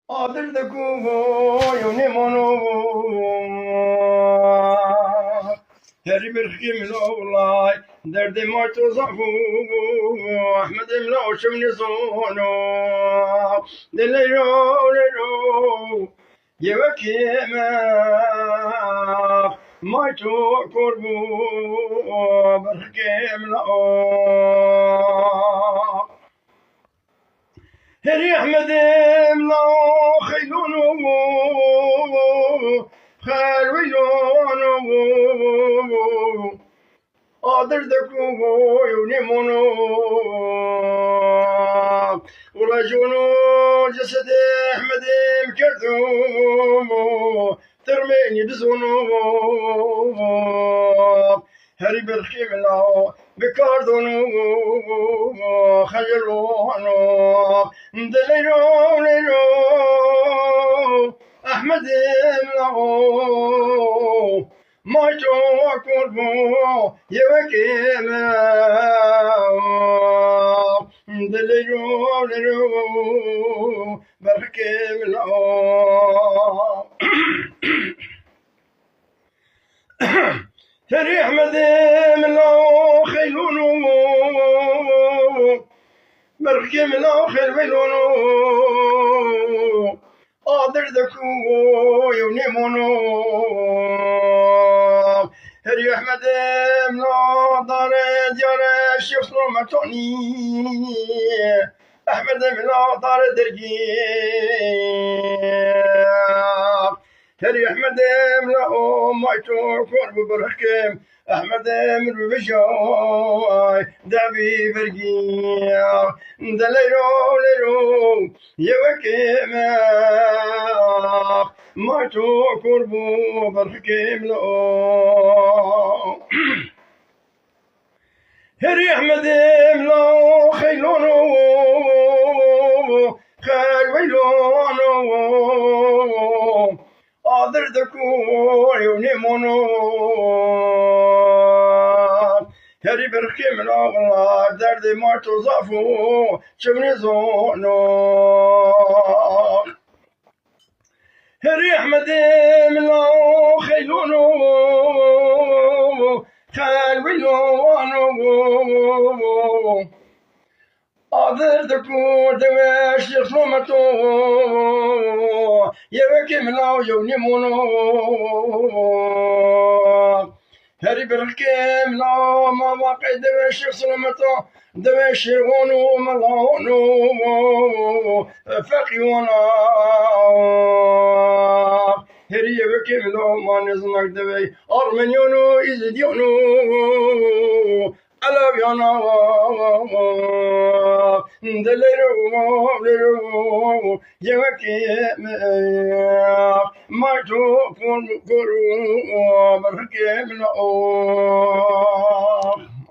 Adır da kuboyu ne mono her bir kimin oğlay derdi maço zafu Ahmet'im la şimdi sonu delero yeve kime maço korbu berkim la هري أحمد لا خيلونو خالويلونو قادر دكو يونيمونو ولا جونو جسد أحمد مكرتو ترميني بزونو هري بالخيم لا بكاردونو خجلونو دليلو ليلو أحمد لا ما جو قربو يوكيم دليلو ليلو بالخيم لا تري أحمد من لو خيلونو بركي من لو خيل ويلونو قادر دكو يونيمونو تري أحمد من لو دار ديار الشيخ سلوم توني أحمد من لو دار درجي تري أحمد ملا ما يتوكل ببرحكم أحمد من بشاي دبي برقيا دليلو ليلو يوكيم ما يتوكل ببرحكم لا تري أحمد ملا خيلونو خال ويلونو قادر دكو يونيمونو هري برخي من أغلا دردي ما توظفو شبني زونو هري أحمد من لو خيلونو خال ويلونو قادر دكو دواش يخصومتو يوكي ملاو يونيمونو هري بركيم لا ما باقي دواش يخصومتو دواش يغونو ملاونو فقيونا هري يوكي ملاو ما نزنك دواي أرمنيونو إزديونو ألا بيانا دليرو يوكي ما تكون كرو بركي من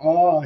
آه